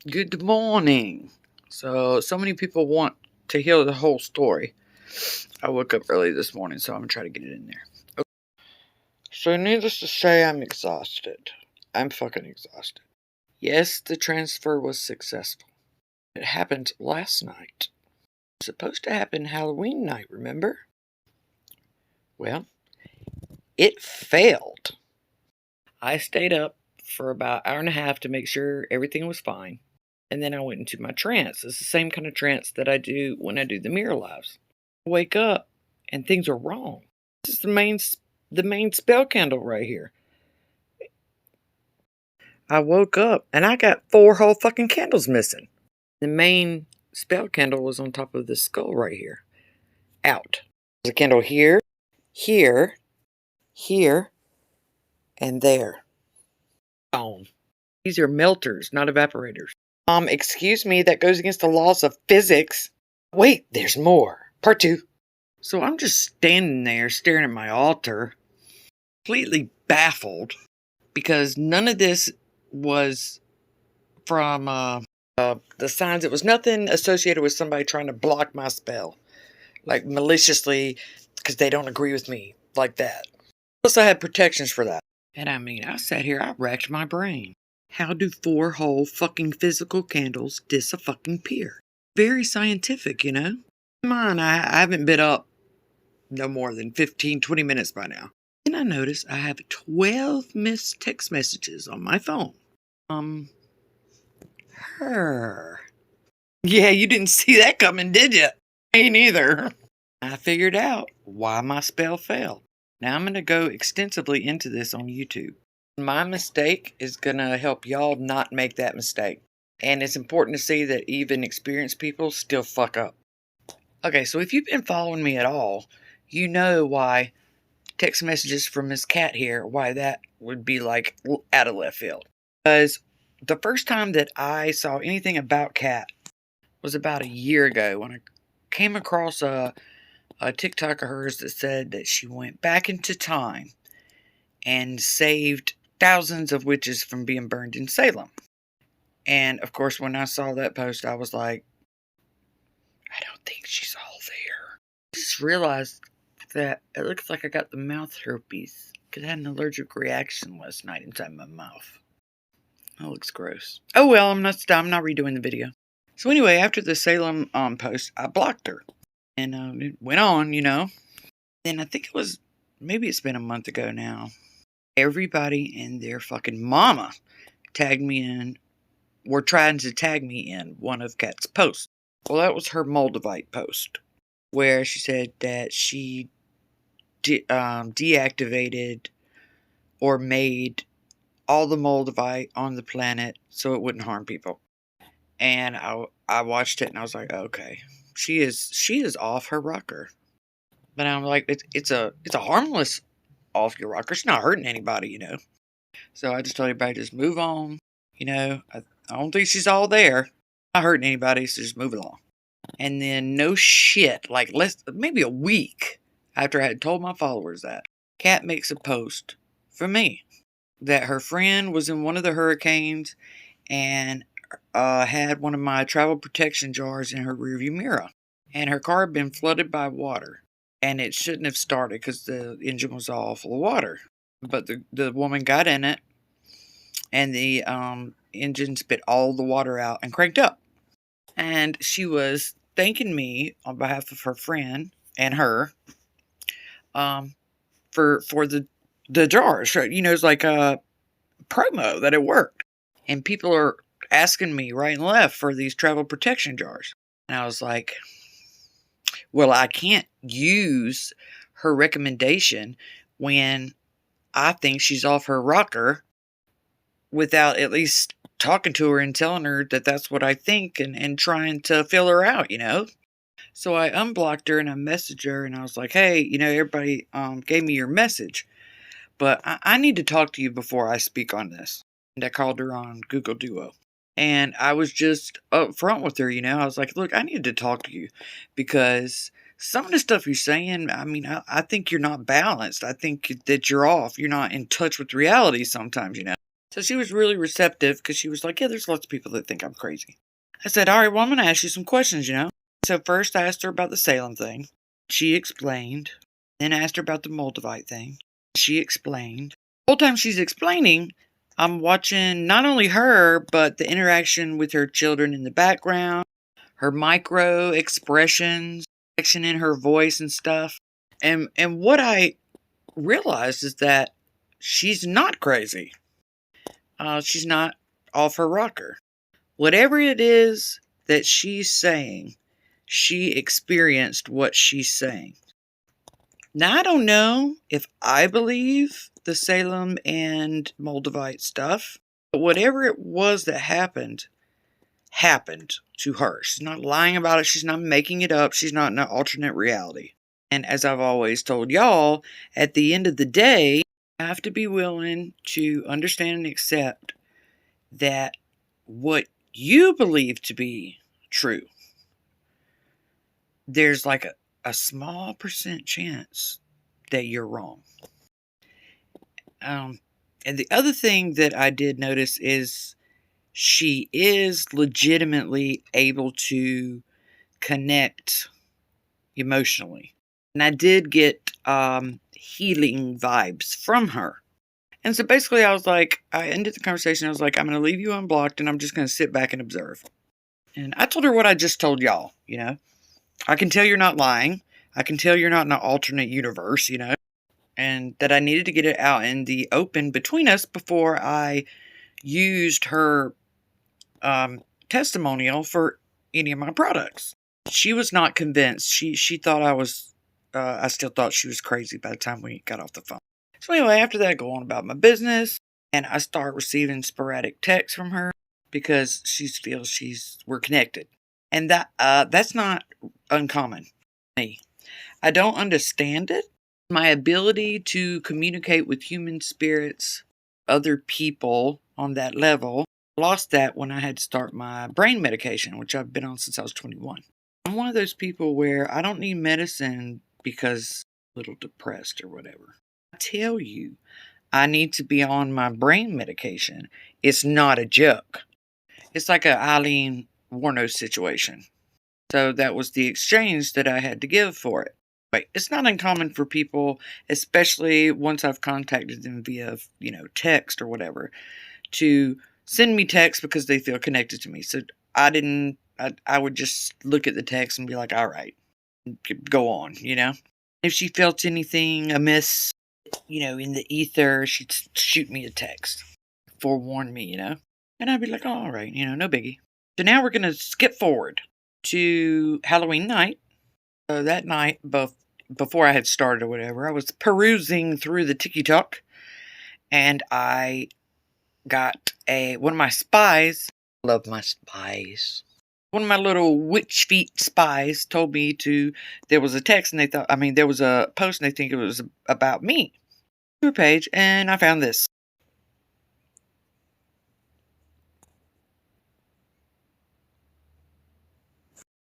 Good morning. So many people want to hear the whole story. I woke up early this morning, so I'm gonna try to get it in there. Okay. So, needless to say, I'm exhausted. I'm fucking exhausted. Yes, the transfer was successful. It happened last night. It was supposed to happen Halloween night, remember? Well, it failed. I stayed up for about an hour and a half to make sure everything was fine. And then I went into my trance. It's the same kind of trance that I do when I do the mirror lives. I wake up and things are wrong. This is the main spell candle right here. I woke up and I got 4 whole fucking candles missing. The main spell candle was on top of the skull right here. Out. There's a candle here, here, here, and there. Gone. These are melters, not evaporators. Excuse me, that goes against the laws of physics. Wait, there's more. Part 2. So I'm just standing there staring at my altar, completely baffled, because none of this was from the signs. It was nothing associated with somebody trying to block my spell, like maliciously, because they don't agree with me, like that. Plus I had protections for that. And I mean, I sat here, I racked my brain. How do 4 whole fucking physical candles dis-a-fucking-peer? Very scientific, you know? Come on, I haven't been up no more than 15-20 minutes by now. Then I notice I have 12 missed text messages on my phone. Her. Yeah, you didn't see that coming, did you? Me neither. I figured out why my spell failed. Now I'm going to go extensively into this on YouTube. My mistake is going to help y'all not make that mistake. And it's important to see that even experienced people still fuck up. Okay, so if you've been following me at all, you know why text messages from Miss Cat here, why that would be like out of left field. Because the first time that I saw anything about Cat was about a year ago when I came across a TikTok of hers that said that she went back into time and saved thousands of witches from being burned in Salem. And of course, when I saw that post, I was like, I don't think she's all there. I just realized that it looks like I got the mouth herpes because I had an allergic reaction last night inside my mouth. That looks gross. Oh well, I'm not redoing the video. So anyway, after the Salem post, I blocked her. And it went on, you know. Then I think maybe it's been a month ago now. Everybody and their fucking mama tagged me in, were trying to tag me in one of Kat's posts. Well, that was her Moldavite post, where she said that she deactivated or made all the Moldavite on the planet so it wouldn't harm people. And I watched it and I was like, okay, she is off her rocker. But I'm like, it's a harmless off your rocker. It's not hurting anybody, you know. So I just told everybody, just move on. You know, I don't think she's all there. Not hurting anybody, so just move along. And then no shit, like maybe a week after I had told my followers that, Kat makes a post for me that her friend was in one of the hurricanes and had one of my travel protection jars in her rearview mirror. And her car had been flooded by water. And it shouldn't have started because the engine was all full of water. But the woman got in it, and the engine spit all the water out and cranked up. And she was thanking me on behalf of her friend and her for the jars. You know, it's like a promo that it worked. And people are asking me right and left for these travel protection jars. And I was like, well, I can't use her recommendation when I think she's off her rocker without at least talking to her and telling her that that's what I think and trying to fill her out, you know? So I unblocked her and I messaged her and I was like, hey, you know, everybody gave me your message, but I need to talk to you before I speak on this. And I called her on Google Duo. And I was just up front with her, you know. I was like, look, I need to talk to you because some of the stuff you're saying, I mean, I think you're not balanced. I think that you're off. You're not in touch with reality sometimes, you know. So she was really receptive because she was like, yeah, there's lots of people that think I'm crazy. I said, all right, well, I'm going to ask you some questions. So first I asked her about the Salem thing. She explained. Then I asked her about the Moldavite thing. She explained. The whole time she's explaining, I'm watching not only her, but the interaction with her children in the background, her micro expressions, action in her voice and stuff. And what I realized is that she's not crazy. She's not off her rocker. Whatever it is that she's saying, she experienced what she's saying. Now, I don't know if I believe the Salem and Moldavite stuff, but whatever it was that happened to her. She's not lying about it. She's not making it up. She's not in an alternate reality. And as I've always told y'all, at the end of the day, you have to be willing to understand and accept that what you believe to be true, there's like a small % chance that you're wrong. And the other thing that I did notice is she is legitimately able to connect emotionally. And I did get healing vibes from her. And so basically I ended the conversation. I was like, I'm going to leave you unblocked and I'm just going to sit back and observe. And I told her what I just told y'all, I can tell you're not lying. I can tell you're not in an alternate universe, and that I needed to get it out in the open between us before I used her testimonial for any of my products. She was not convinced. She thought I still thought she was crazy by the time we got off the phone. So anyway, after that, I go on about my business, and I start receiving sporadic texts from her because she feels we're connected. And that's not uncommon for me. I don't understand it. My ability to communicate with human spirits, other people on that level, lost that when I had to start my brain medication, which I've been on since I was 21. I'm one of those people where I don't need medicine because I'm a little depressed or whatever. I tell you, I need to be on my brain medication. It's not a joke. It's like a Eileen Warnos situation. So that was the exchange that I had to give for it. But it's not uncommon for people, especially once I've contacted them via, text or whatever, to send me text because they feel connected to me. So I would just look at the text and be like, all right, go on, If she felt anything amiss, in the ether, she'd shoot me a text, forewarn me, And I'd be like, oh, all right, no biggie. So now we're going to skip forward to Halloween night. So that night, before I had started or whatever, I was perusing through the TikTok, and I got one of my spies. Love my spies. One of my little witch feet spies told me there was a text, and there was a post, and they think it was about me. Her page, and I found this.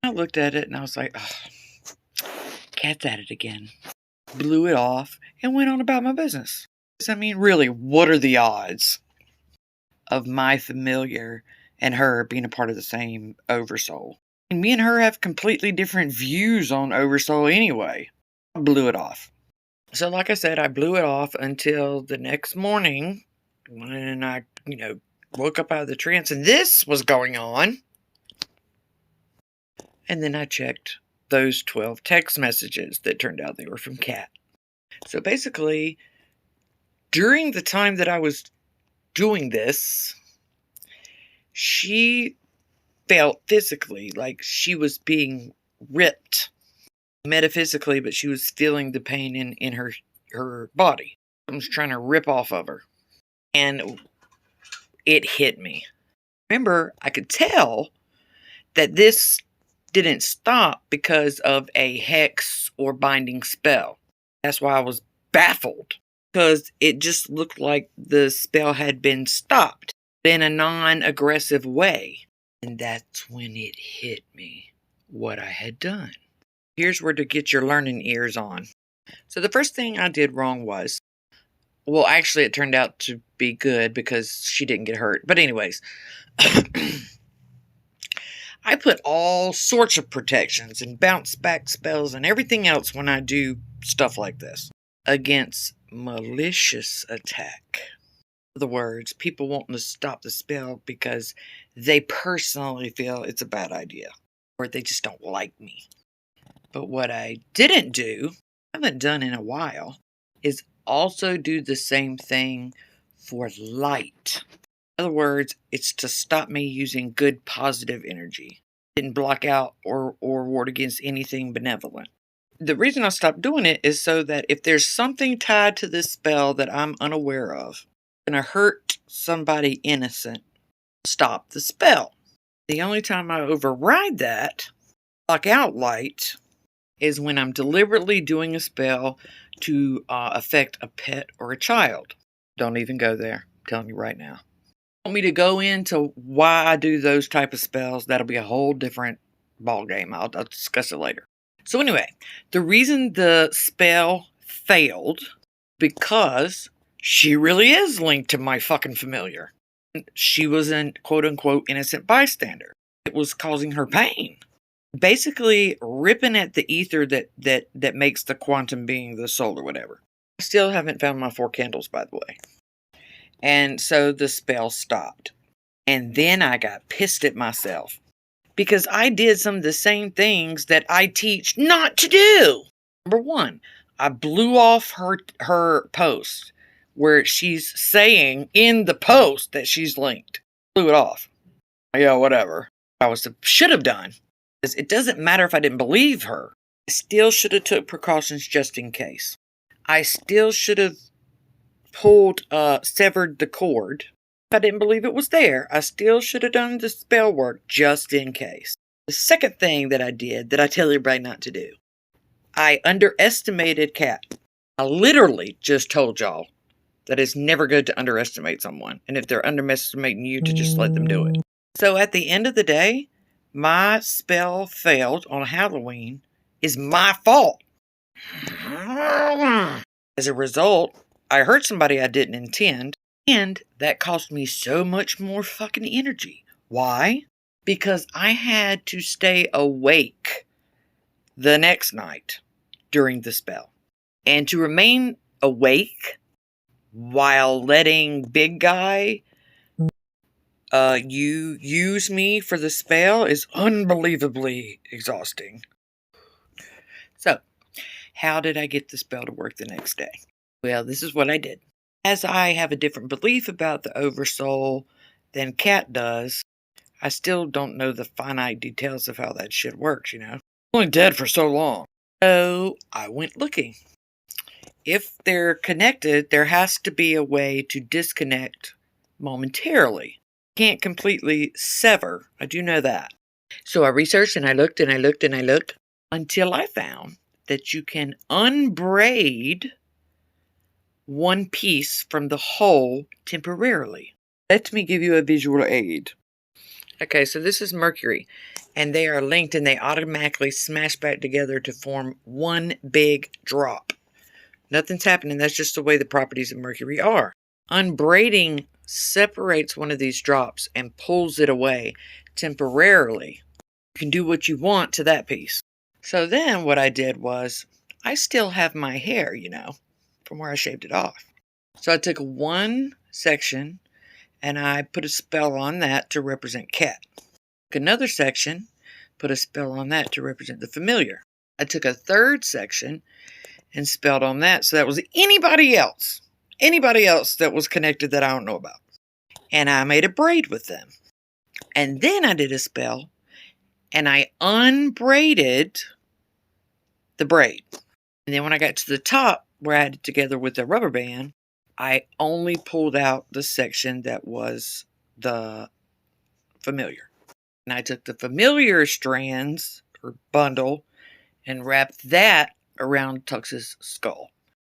I looked at it, and I was like, oh, cat's at it again. Blew it off, and went on about my business. Really, what are the odds of my familiar and her being a part of the same Oversoul? And me and her have completely different views on Oversoul anyway. I blew it off. So like I said, I blew it off until the next morning when I, woke up out of the trance and this was going on. And then I checked those 12 text messages that turned out they were from Kat. So basically, during the time that I was doing this, she felt physically like she was being ripped metaphysically, but she was feeling the pain in her body. I was trying to rip off of her. And it hit me. Remember, I could tell that this didn't stop because of a hex or binding spell. That's why I was baffled. Because it just looked like the spell had been stopped in a non-aggressive way. And that's when it hit me what I had done. Here's where to get your learning ears on. So the first thing I did wrong was, Well, actually, it turned out to be good because she didn't get hurt. But anyways, I put all sorts of protections and bounce back spells and everything else when I do stuff like this against malicious attack. In other words, people wanting to stop the spell because they personally feel it's a bad idea or they just don't like me. But what I didn't do, haven't done in a while, is also do the same thing for light. In other words, it's to stop me using good positive energy. Didn't block out or ward against anything benevolent. The reason I stopped doing it is so that if there's something tied to this spell that I'm unaware of, going to hurt somebody innocent, stop the spell. The only time I override that, block out light, is when I'm deliberately doing a spell to affect a pet or a child. Don't even go there. I'm telling you right now. Want me to go into why I do those type of spells? That'll be a whole different ball game. I'll discuss it later. So anyway, the reason the spell failed because she really is linked to my fucking familiar. She was an quote-unquote innocent bystander. It was causing her pain. Basically ripping at the ether that makes the quantum being the soul or whatever. I still haven't found my 4 candles, by the way. And so the spell stopped. And then I got pissed at myself. Because I did some of the same things that I teach not to do. Number 1, I blew off her post where she's saying in the post that she's linked. Blew it off. Yeah, whatever. Should have done. It doesn't matter if I didn't believe her. I still should have took precautions just in case. I still should have severed the cord. If I didn't believe it was there, I still should have done the spell work just in case. The second thing that I did that I tell everybody not to do, I underestimated Kat. I literally just told y'all that it's never good to underestimate someone. And if they're underestimating you, to just let them do it. So at the end of the day, my spell failed on Halloween is my fault. As a result, I hurt somebody I didn't intend, and that cost me so much more fucking energy. Why? Because I had to stay awake the next night during the spell. And to remain awake while letting big guy you use me for the spell is unbelievably exhausting. So, how did I get the spell to work the next day? Well, this is what I did. As I have a different belief about the oversoul than Kat does, I still don't know the finite details of how that shit works, you know. Only dead for so long. So, I went looking. If they're connected, there has to be a way to disconnect momentarily. Can't completely sever. I do know that. So I researched and I looked and I looked and I looked until I found that you can unbraid one piece from the whole temporarily. Let me give you a visual aid. Okay, so this is Mercury, and they are linked and they automatically smash back together to form one big drop. Nothing's happening. That's just the way the properties of Mercury are. Unbraiding separates one of these drops and pulls it away temporarily. You can do what you want to that piece. So then what I did was, I still have my hair, you know, from where I shaved it off. So I took one section and I put a spell on that to represent Kat. Took another section, put a spell on that to represent the familiar. I took a third section and spelled on that, so that was anybody else that was connected that I don't know about. And I made a braid with them. And then I did a spell, and I unbraided the braid. And then when I got to the top, where I had it together with the rubber band, I only pulled out the section that was the familiar. And I took the familiar strands, or bundle, and wrapped that around Tux's skull.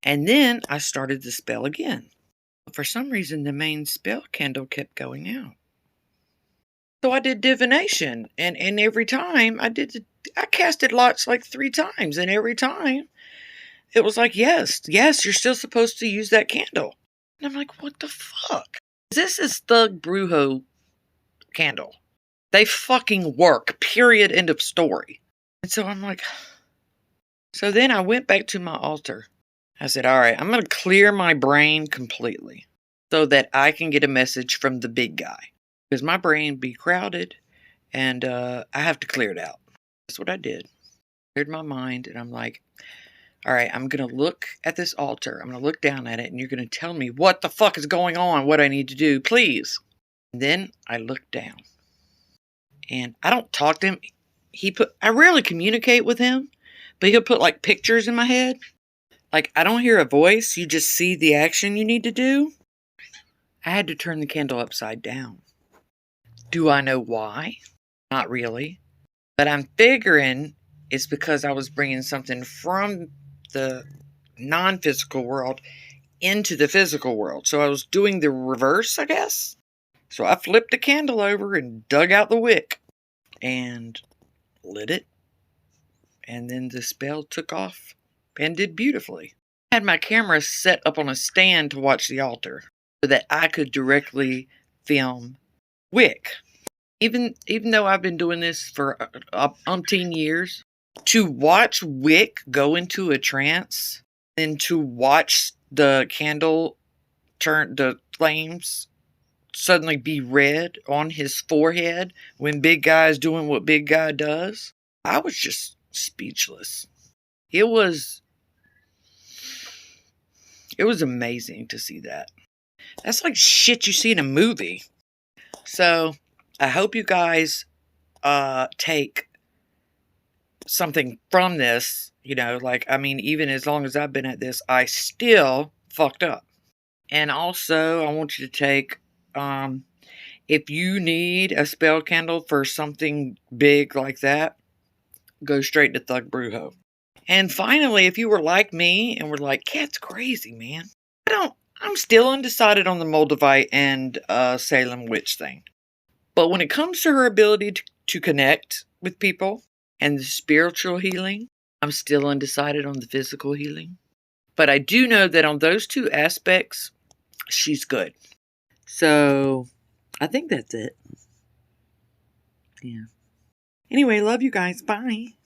And then I started the spell again. For some reason, the main spell candle kept going out. So I did divination, and every time I casted lots like 3 times, and every time it was like, yes, you're still supposed to use that candle. And I'm like, what the fuck? This is Thug Brujo candle. They fucking work, period, end of story. And so I'm like, so then I went back to my altar. I said, all right, I'm going to clear my brain completely so that I can get a message from the big guy. Because my brain be crowded and I have to clear it out. That's what I did. Cleared my mind and I'm like, all right, I'm going to look at this altar. I'm going to look down at it and you're going to tell me what the fuck is going on, what I need to do, please. And then I looked down and I don't talk to him. I rarely communicate with him, but he'll put like pictures in my head. Like I don't hear a voice. You just see the action you need to do. I had to turn the candle upside down. Do I know why? Not really. But I'm figuring it's because I was bringing something from the non-physical world into the physical world. So I was doing the reverse, I guess. So I flipped the candle over and dug out the wick and lit it. And then the spell took off and did beautifully. I had my camera set up on a stand to watch the altar so that I could directly film wick. Even though I've been doing this for umpteen years, to watch wick go into a trance and to watch the candle turn, the flames suddenly be red on his forehead when big guy is doing what big guy does, I was just speechless. It was amazing to see that. That's like shit you see in a movie. So I hope you guys take something from this. You know, like, I mean, even as long as I've been at this, I still fucked up. And also, I want you to take, if you need a spell candle for something big like that, go straight to Thug Brujo. And finally, if you were like me and were like, Cat's crazy, man. I'm still undecided on the Moldavite and Salem witch thing. But when it comes to her ability to connect with people and the spiritual healing, I'm still undecided on the physical healing. But I do know that on those two aspects, she's good. So I think that's it. Yeah. Anyway, love you guys. Bye.